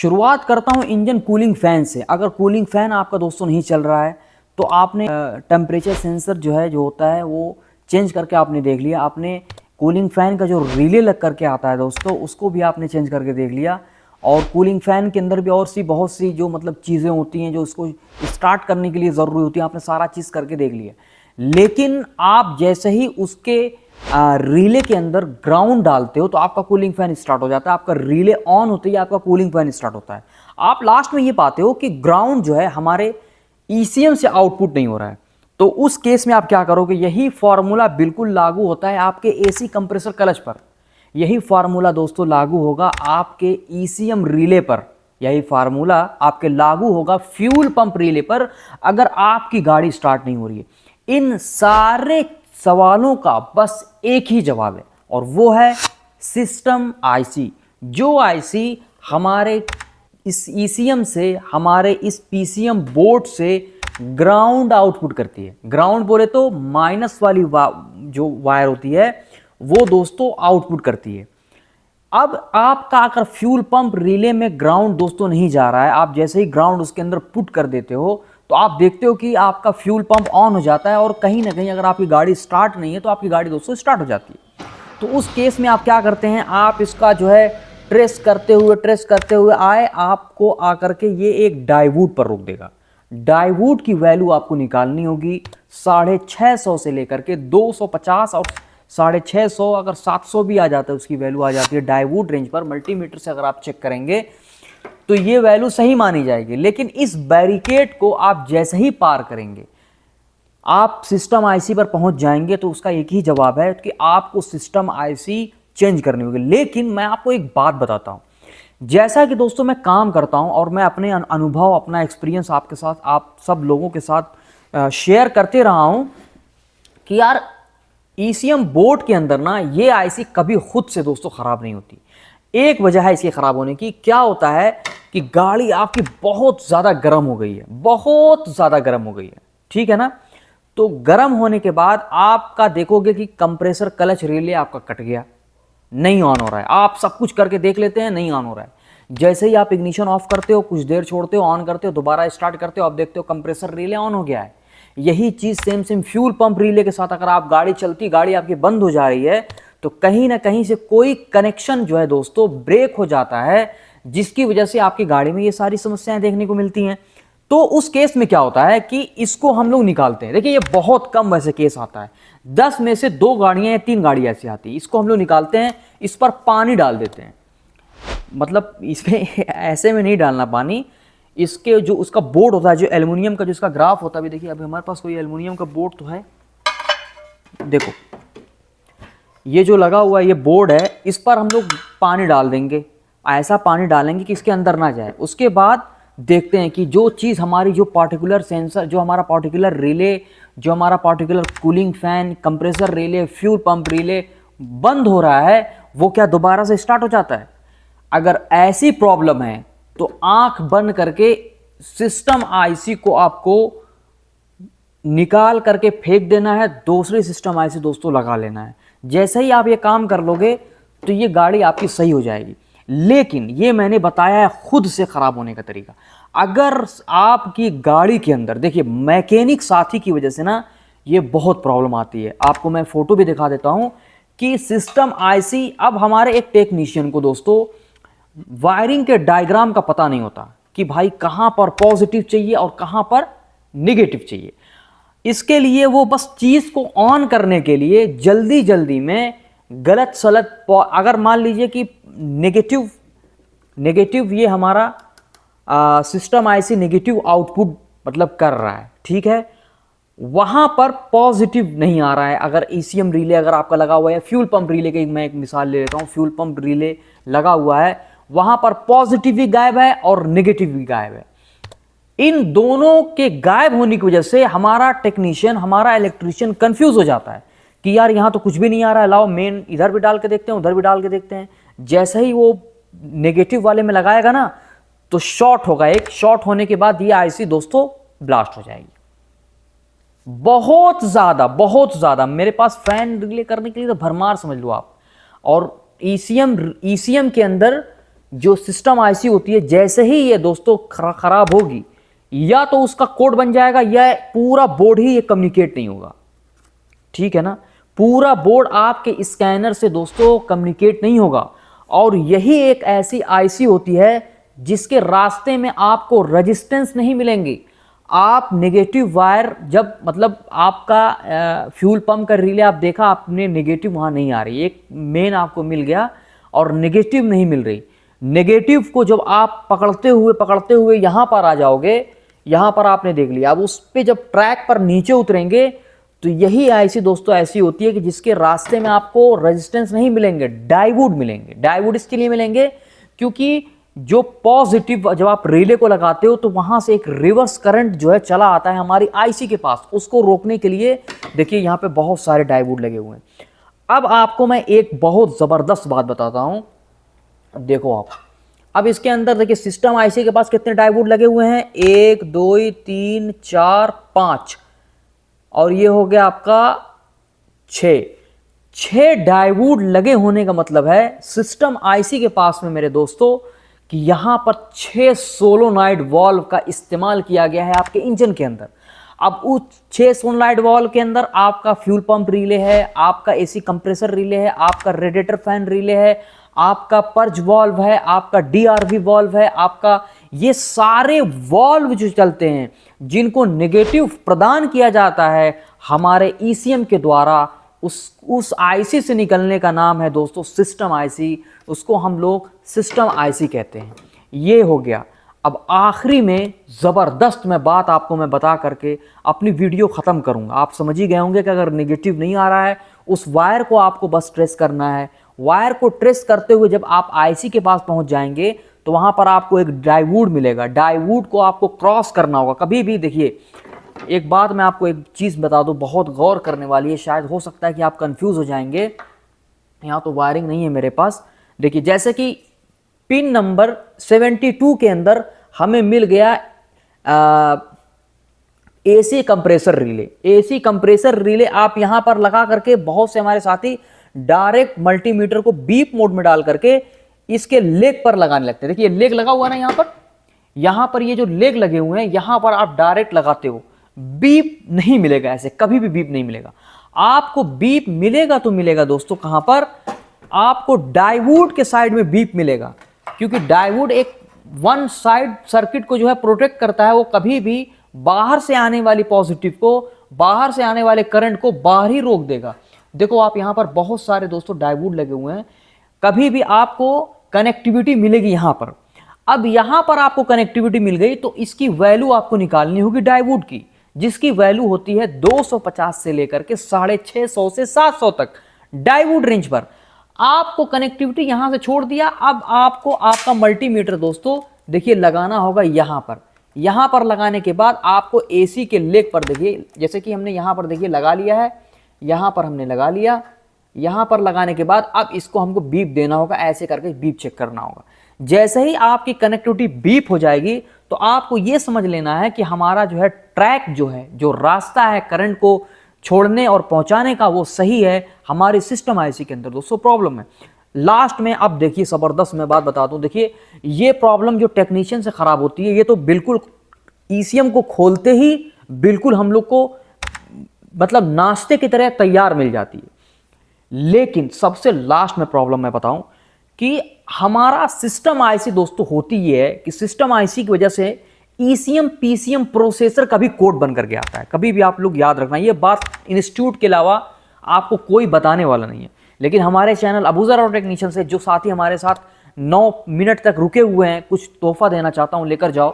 शुरुआत करता हूँ इंजन कूलिंग फ़ैन से। अगर कूलिंग फ़ैन आपका दोस्तों नहीं चल रहा है तो आपने टेम्परेचर सेंसर जो होता है वो चेंज करके आपने देख लिया। आपने कूलिंग फ़ैन का जो रिले लग करके आता है दोस्तों उसको भी आपने चेंज करके देख लिया। और कूलिंग फ़ैन के अंदर भी और बहुत सी जो मतलब चीज़ें होती हैं जो उसको स्टार्ट करने के लिए ज़रूरी होती है, आपने सारा चीज़ करके देख लिया। लेकिन आप जैसे ही उसके रिले के अंदर ग्राउंड डालते हो तो आपका कूलिंग फैन स्टार्ट हो जाता है। आपका रिले ऑन होते ही आपका कूलिंग फैन स्टार्ट होता है। आप लास्ट में ये पाते हो कि ग्राउंड जो है हमारे ईसीएम से आउटपुट नहीं हो रहा है। तो उस केस में आप क्या करोगे, यही फॉर्मूला बिल्कुल लागू होता है आपके एसी कंप्रेसर क्लच पर। यही फार्मूला दोस्तों लागू होगा आपके ईसीएम रिले पर। यही फार्मूला आपके लागू होगा फ्यूल पंप रिले पर अगर आपकी गाड़ी स्टार्ट नहीं हो रही है। इन सारे सवालों का बस एक ही जवाब है और वो है सिस्टम आईसी। जो आईसी हमारे इस ईसीएम से, हमारे इस पीसीएम बोर्ड से ग्राउंड आउटपुट करती है। ग्राउंड बोले तो माइनस वाली जो वायर होती है वो दोस्तों आउटपुट करती है। अब आपका अगर फ्यूल पंप रिले में ग्राउंड दोस्तों नहीं जा रहा है, आप जैसे ही ग्राउंड उसके अंदर पुट कर देते हो तो आप देखते हो कि आपका फ्यूल पंप ऑन हो जाता है और कहीं ना कहीं अगर आपकी गाड़ी स्टार्ट नहीं है तो आपकी गाड़ी दोस्तों स्टार्ट हो जाती है। तो उस केस में आप क्या करते हैं, आप इसका जो है ट्रेस करते हुए आए, आपको आकर के ये एक डाइवूट पर रोक देगा। डाइवूट की वैल्यू आपको निकालनी होगी 650 से लेकर के 250 और 650, अगर 700 भी आ जाता है उसकी वैल्यू आ जाती है डाइवूट रेंज पर। मल्टीमीटर से अगर आप चेक करेंगे तो ये वैल्यू सही मानी जाएगी। लेकिन इस बैरिकेड को आप जैसे ही पार करेंगे, आप सिस्टम आईसी पर पहुंच जाएंगे तो उसका एक ही जवाब है कि आपको सिस्टम आईसी चेंज करनी होगी। लेकिन मैं आपको एक बात बताता हूं, जैसा कि दोस्तों मैं काम करता हूं और मैं अपने अनुभव, अपना एक्सपीरियंस आपके साथ, आप सब लोगों के साथ शेयर करते रहा हूं कि यार ईसीएम बोर्ड के अंदर ना ये आईसी कभी खुद से दोस्तों खराब नहीं होती। एक वजह है इसके खराब होने की, क्या होता है कि गाड़ी आपकी बहुत ज्यादा गर्म हो गई है, बहुत ज्यादा गर्म हो गई है, ठीक है ना। तो गर्म होने के बाद आपका देखोगे कि कंप्रेसर क्लच रिले आपका कट गया, नहीं ऑन हो रहा है। आप सब कुछ करके देख लेते हैं, नहीं ऑन हो रहा है। जैसे ही आप इग्निशन ऑफ करते हो, कुछ देर छोड़ते हो, ऑन करते हो, दोबारा स्टार्ट करते हो, आप देखते हो कंप्रेसर रिले ऑन हो गया है। यही चीज सेम फ्यूल पंप रिले के साथ अगर आप गाड़ी आपकी बंद हो जा रही है तो कहीं ना कहीं से कोई कनेक्शन जो है दोस्तों ब्रेक हो जाता है, जिसकी वजह से आपकी गाड़ी में ये सारी समस्याएं देखने को मिलती हैं। तो उस केस में क्या होता है कि इसको हम लोग निकालते हैं। देखिए ये बहुत कम वैसे केस आता है, 10 में से 2 गाड़ियां या 3 गाड़ियां ऐसी आती है। इसको हम लोग निकालते हैं, इस पर पानी डाल देते हैं। मतलब इसमें ऐसे में नहीं डालना पानी, इसके जो उसका बोर्ड होता है, जो एल्युमिनियम का जो इसका ग्राफ होता है, अभी देखिए अभी हमारे पास कोई एल्युमिनियम का बोर्ड तो है, देखो ये जो लगा हुआ है ये बोर्ड है, इस पर हम लोग पानी डाल देंगे। ऐसा पानी डालेंगे कि इसके अंदर ना जाए। उसके बाद देखते हैं कि जो चीज़ हमारी, जो पार्टिकुलर सेंसर, जो हमारा पार्टिकुलर रिले, जो हमारा particular cooling fan, compressor relay, fuel pump relay बंद हो रहा है, वो क्या दोबारा से स्टार्ट हो जाता है। अगर ऐसी प्रॉब्लम है तो आंख बंद करके सिस्टम आईसी को आपको निकाल करके फेंक देना है, दूसरी सिस्टम आईसी दोस्तों लगा लेना है। जैसे ही आप ये काम कर लोगे तो ये गाड़ी आपकी सही हो जाएगी। लेकिन ये मैंने बताया है खुद से खराब होने का तरीका। अगर आपकी गाड़ी के अंदर, देखिए मैकेनिक साथी की वजह से ना ये बहुत प्रॉब्लम आती है। आपको मैं फोटो भी दिखा देता हूं कि सिस्टम आईसी, अब हमारे एक टेक्नीशियन को दोस्तों वायरिंग के डायग्राम का पता नहीं होता कि भाई कहां पर पॉजिटिव चाहिए और कहां पर निगेटिव चाहिए। इसके लिए वो बस चीज को ऑन करने के लिए जल्दी जल्दी में गलत सलत, अगर मान लीजिए कि नेगेटिव ये हमारा सिस्टम आईसी नेगेटिव आउटपुट मतलब कर रहा है, ठीक है, वहां पर पॉजिटिव नहीं आ रहा है। अगर ईसीएम रिले अगर आपका लगा हुआ है, फ्यूल पंप रिले की मैं एक मिसाल ले लेता हूं, फ्यूल पंप रिले लगा हुआ है, वहां पर पॉजिटिव भी गायब है और नेगेटिव भी गायब है। इन दोनों के गायब होने की वजह से हमारा टेक्नीशियन, हमारा इलेक्ट्रीशियन कंफ्यूज हो जाता है कि यार यहां तो कुछ भी नहीं आ रहा है, लाओ मेन इधर भी डाल के देखते हैं, उधर भी डाल के देखते हैं। जैसे ही वो नेगेटिव वाले में लगाएगा ना तो शॉर्ट होगा, एक शॉर्ट होने के बाद ये आईसी दोस्तों ब्लास्ट हो जाएगी। बहुत ज्यादा मेरे पास फैन रिले करने के लिए तो भरमार समझ लो आप। और ईसीएम के अंदर जो सिस्टम आईसी होती है, जैसे ही ये दोस्तों खराब होगी, या तो उसका कोड बन जाएगा या पूरा बोर्ड ही ये कम्युनिकेट नहीं होगा। ठीक है ना, पूरा बोर्ड आपके स्कैनर से दोस्तों कम्युनिकेट नहीं होगा। और यही एक ऐसी आईसी होती है जिसके रास्ते में आपको रेजिस्टेंस नहीं मिलेंगी। आप नेगेटिव वायर जब मतलब आपका फ्यूल पंप का रिले आप देखा आपने, नेगेटिव वहाँ नहीं आ रही, एक मेन आपको मिल गया और नेगेटिव नहीं मिल रही। नेगेटिव को जब आप पकड़ते हुए यहाँ पर आ जाओगे, यहाँ पर आपने देख लिया, अब उस पर जब ट्रैक पर नीचे उतरेंगे तो यही आईसी दोस्तों ऐसी होती है कि जिसके रास्ते में आपको रेजिस्टेंस नहीं मिलेंगे, डाइवुड मिलेंगे। डाइवुड इसके लिए मिलेंगे क्योंकि जो पॉजिटिव जब आप रिले को लगाते हो तो वहां से एक रिवर्स करंट जो है चला आता है हमारी आईसी के पास, उसको रोकने के लिए देखिए यहाँ पे बहुत सारे डाइवुड लगे हुए हैं। अब आपको मैं एक बहुत जबरदस्त बात बताता हूं, देखो आप, अब इसके अंदर देखिए सिस्टम आईसी के पास कितने डाइवुड लगे हुए हैं, 1 2 3 4 5 और ये हो गया आपका 6 डाइवुड लगे होने का मतलब है सिस्टम आईसी के पास में मेरे दोस्तों कि यहां पर 6 सोलोनॉइड वाल्व का इस्तेमाल किया गया है आपके इंजन के अंदर। अब उस 6 सोलोनॉइड वाल्व के अंदर आपका फ्यूल पंप रिले है, आपका एसी कंप्रेसर रिले है, आपका रेडिएटर फैन रिले है, आपका पर्ज वाल्व है, आपका डीआरवी वाल्व है, आपका ये सारे वाल्व जो चलते हैं जिनको नेगेटिव प्रदान किया जाता है हमारे ईसीएम के द्वारा, उस आईसी से निकलने का नाम है दोस्तों सिस्टम आईसी। उसको हम लोग सिस्टम आईसी कहते हैं। ये हो गया। अब आखिरी में ज़बरदस्त मैं बात आपको मैं बता करके अपनी वीडियो ख़त्म करूँगा। आप समझ ही गए होंगे कि अगर नेगेटिव नहीं आ रहा है, उस वायर को आपको बस ट्रेस करना है। वायर को ट्रेस करते हुए जब आप आईसी के पास पहुँच जाएंगे तो वहाँ पर आपको एक डाइवुड मिलेगा। डाइवुड को आपको क्रॉस करना होगा। कभी भी देखिए, एक बात मैं आपको एक चीज़ बता दूं, बहुत गौर करने वाली है, शायद हो सकता है कि आप कंफ्यूज हो जाएंगे। यहाँ तो वायरिंग नहीं है मेरे पास। देखिए जैसे कि पिन नंबर 72 के अंदर हमें मिल गया AC compressor relay. AC compressor relay आप यहाँ पर लगा करके, बहुत से हमारे साथी डायरेक्ट मल्टीमीटर को बीप मोड में डाल करके इसके लेग पर लगाने लगते हैं। देखिए लेग लगा हुआ ना यहाँ पर ये जो लेग लगे हुए हैं यहाँ पर आप डायरेक्ट लगाते हो, बीप नहीं मिलेगा, ऐसे कभी भी बीप नहीं मिलेगा। आपको बीप मिलेगा तो मिलेगा दोस्तों कहां पर, आपको डाइवुड के साइड में बीप मिलेगा, क्योंकि डाइवुड एक वन साइड सर्किट को जो है प्रोटेक्ट करता है। वो कभी भी बाहर से आने वाली पॉजिटिव को, बाहर से आने वाले करंट को बाहर ही रोक देगा। देखो आप यहां पर बहुत सारे दोस्तों डाइवुड लगे हुए हैं, कभी भी आपको कनेक्टिविटी मिलेगी यहां पर। अब यहां पर आपको कनेक्टिविटी मिल गई तो इसकी वैल्यू आपको निकालनी होगी डाइवुड की, जिसकी वैल्यू होती है 250 से लेकर के 650 से 700 तक डाइवुड रेंज पर। आपको कनेक्टिविटी यहां से छोड़ दिया। अब आपको आपका मल्टीमीटर दोस्तों देखिए लगाना होगा यहां पर। यहां पर लगाने के बाद आपको एसी के लेग पर देखिए, जैसे कि हमने यहां पर देखिए लगा लिया है, यहां पर हमने लगा लिया। यहां पर लगाने के बाद अब इसको हमको बीप देना होगा, ऐसे करके बीप चेक करना होगा। जैसे ही आपकी कनेक्टिविटी बीप हो जाएगी तो आपको यह समझ लेना है कि हमारा जो है ट्रैक जो है, जो रास्ता है करंट को छोड़ने और पहुंचाने का, वो सही है। हमारे सिस्टम आईसी के अंदर दोस्तों प्रॉब्लम है। लास्ट में अब देखिए जबरदस्त मैं बात बता दूं, देखिए ये प्रॉब्लम जो टेक्नीशियन से खराब होती है, ये तो बिल्कुल ईसीएम को खोलते ही बिल्कुल हम लोग को मतलब नाश्ते की तरह तैयार मिल जाती है। लेकिन सबसे लास्ट में प्रॉब्लम मैं बताऊं कि हमारा सिस्टम आईसी दोस्तों होती ये है कि सिस्टम आईसी की वजह से ईसीएम पीसीएम प्रोसेसर का भी कोड बन करके आता है। कभी भी आप लोग याद रखना, ये बात इंस्टीट्यूट के अलावा आपको कोई बताने वाला नहीं है। लेकिन हमारे चैनल अबूज़र ऑटो टेक्नीशियन से जो साथी हमारे साथ 9 मिनट तक रुके हुए हैं, कुछ तोहफा देना चाहता हूं, लेकर जाओ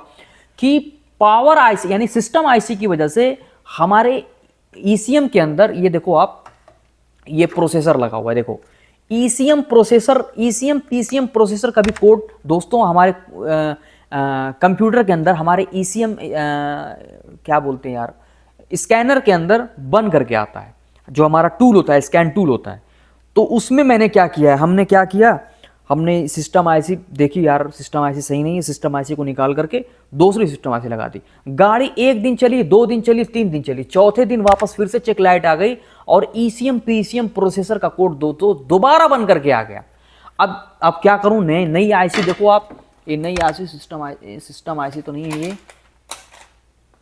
कि पावर आईसी यानी सिस्टम आईसी की वजह से हमारे ईसीएम के अंदर ये देखो आप, ये प्रोसेसर लगा हुआ है, देखो ECM processor, ECM PCM processor का भी कोड दोस्तों हमारे कंप्यूटर के अंदर, हमारे ईसीएम क्या बोलते हैं यार, स्कैनर के अंदर बन करके आता है। जो हमारा टूल होता है, स्कैन टूल होता है, तो उसमें मैंने क्या किया है, हमने क्या किया, हमने सिस्टम आईसी देखी यार, सिस्टम आईसी सही नहीं है, सिस्टम आईसी को निकाल करके दूसरी सिस्टम आईसी लगा दी। गाड़ी 1 दिन चली, 2 दिन चली, 3 दिन चली, चौथे दिन वापस फिर से चेक लाइट आ गई और ईसीएम पीसीएम प्रोसेसर का कोड दोबारा बन करके आ गया। अब क्या करूँ, नई आईसी देखो आप, ये नई आईसी सिस्टम आईसी तो नहीं है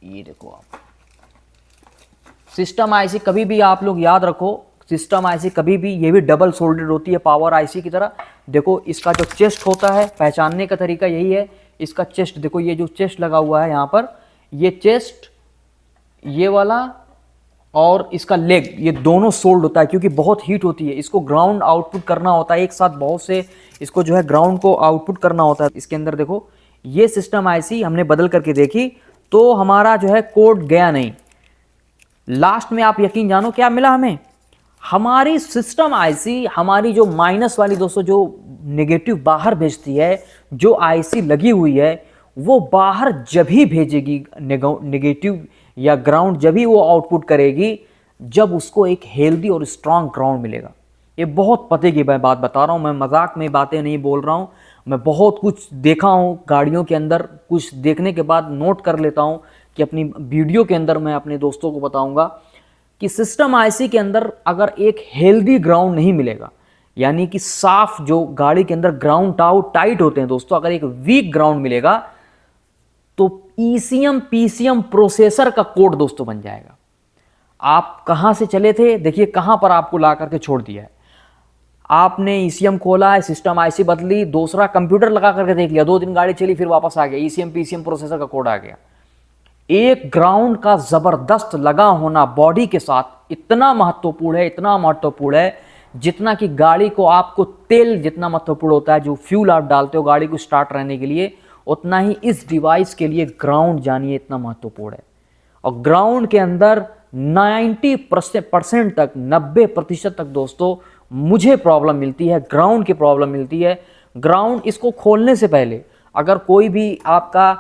ये देखो आप, सिस्टम आईसी कभी भी आप लोग याद रखो, सिस्टम आईसी कभी भी, ये भी डबल सोल्डेड होती है पावर आईसी की तरह। देखो इसका जो चेस्ट होता है, पहचानने का तरीका यही है, इसका चेस्ट देखो, ये जो चेस्ट लगा हुआ है यहाँ पर, ये चेस्ट, ये वाला और इसका लेग, ये दोनों सोल्ड होता है क्योंकि बहुत हीट होती है, इसको ग्राउंड आउटपुट करना होता है एक साथ, बहुत से इसको जो है ग्राउंड को आउटपुट करना होता है। इसके अंदर देखो ये सिस्टम आईसी हमने बदल करके देखी तो हमारा जो है कोड गया नहीं। लास्ट में आप यकीन जानो क्या मिला हमें, हमारी सिस्टम आईसी, हमारी जो माइनस वाली दोस्तों जो नेगेटिव बाहर भेजती है, जो आईसी लगी हुई है वो बाहर जब ही भेजेगी नेगेटिव या ग्राउंड, जब ही वो आउटपुट करेगी जब उसको एक हेल्दी और स्ट्रांग ग्राउंड मिलेगा। ये बहुत पते की मैं बात बता रहा हूँ, मैं मजाक में बातें नहीं बोल रहा हूँ, मैं बहुत कुछ देखा हूँ गाड़ियों के अंदर, कुछ देखने के बाद नोट कर लेता हूँ कि अपनी वीडियो के अंदर मैं अपने दोस्तों को बताऊंगा कि सिस्टम आईसी के अंदर अगर एक हेल्दी ग्राउंड नहीं मिलेगा, यानी कि साफ जो गाड़ी के अंदर ग्राउंड टाइट होते हैं दोस्तों, अगर एक वीक ग्राउंड मिलेगा तो ईसीएम पीसीएम प्रोसेसर का कोड दोस्तों बन जाएगा। आप कहां से चले थे, देखिए कहां पर आपको ला करके छोड़ दिया है। आपने ईसीएम खोला है, सिस्टम आईसी बदली, दूसरा कंप्यूटर लगा करके देख लिया, 2 दिन गाड़ी चली, फिर वापस आ गया, ईसीएम पीसीएम प्रोसेसर का कोड आ गया। एक ग्राउंड का जबरदस्त लगा होना बॉडी के साथ इतना महत्वपूर्ण है, इतना महत्वपूर्ण है जितना कि गाड़ी को, आपको तेल जितना महत्वपूर्ण होता है, जो फ्यूल आप डालते हो गाड़ी को स्टार्ट रहने के लिए, उतना ही इस डिवाइस के लिए ग्राउंड जानिए इतना महत्वपूर्ण है। और ग्राउंड के अंदर 90% तक, 90% तक दोस्तों मुझे प्रॉब्लम मिलती है, ग्राउंड की प्रॉब्लम मिलती है। ग्राउंड इसको खोलने से पहले अगर कोई भी आपका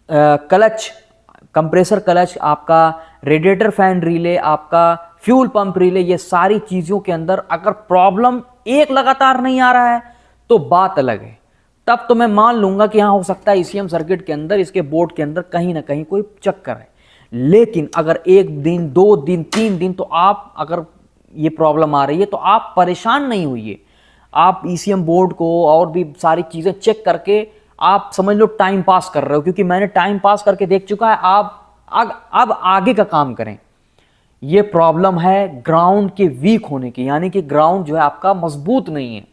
क्लच, कंप्रेसर क्लच, आपका रेडिएटर फैन रिले, आपका फ्यूल पंप रिले, ये सारी चीज़ों के अंदर अगर प्रॉब्लम एक लगातार नहीं आ रहा है तो बात अलग है, तब तो मैं मान लूंगा कि हाँ हो सकता है ईसीएम सर्किट के अंदर, इसके बोर्ड के अंदर कहीं ना कहीं कोई चक्कर है। लेकिन अगर 1 दिन 2 दिन 3 दिन तो आप, अगर ये प्रॉब्लम आ रही है तो आप परेशान नहीं हुइए, आप ईसीएम बोर्ड को और भी सारी चीज़ें चेक करके आप समझ लो टाइम पास कर रहे हो, क्योंकि मैंने टाइम पास करके देख चुका है। आप अब आगे का काम करें। ये प्रॉब्लम है ग्राउंड के वीक होने की, यानी कि ग्राउंड जो है आपका मजबूत नहीं है।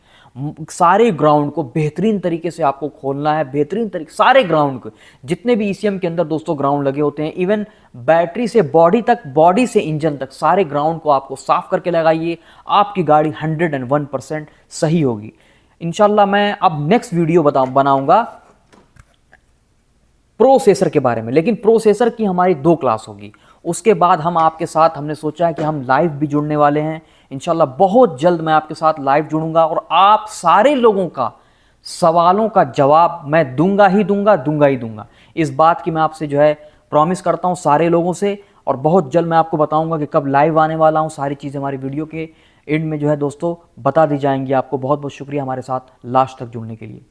सारे ग्राउंड को बेहतरीन तरीके से आपको खोलना है, बेहतरीन तरीके, सारे ग्राउंड को, जितने भी ईसीएम के अंदर दोस्तों ग्राउंड लगे होते हैं, इवन बैटरी से बॉडी तक, बॉडी से इंजन तक, सारे ग्राउंड को आपको साफ करके लगाइए, आपकी गाड़ी 101% सही होगी इंशाल्लाह। मैं अब नेक्स्ट वीडियो बनाऊंगा प्रोसेसर के बारे में, लेकिन प्रोसेसर की हमारी 2 क्लास होगी। उसके बाद हम आपके साथ, हमने सोचा है कि हम लाइव भी जुड़ने वाले हैं इंशाल्लाह। बहुत जल्द मैं आपके साथ लाइव जुड़ूंगा और आप सारे लोगों का सवालों का जवाब मैं दूंगा ही दूंगा। इस बात की मैं आपसे जो है प्रॉमिस करता हूं सारे लोगों से, और बहुत जल्द मैं आपको बताऊंगा कि कब लाइव आने वाला हूं। सारी चीज़ें हमारी वीडियो के एंड में जो है दोस्तों बता दी जाएंगी आपको। बहुत बहुत शुक्रिया हमारे साथ लास्ट तक जुड़ने के लिए।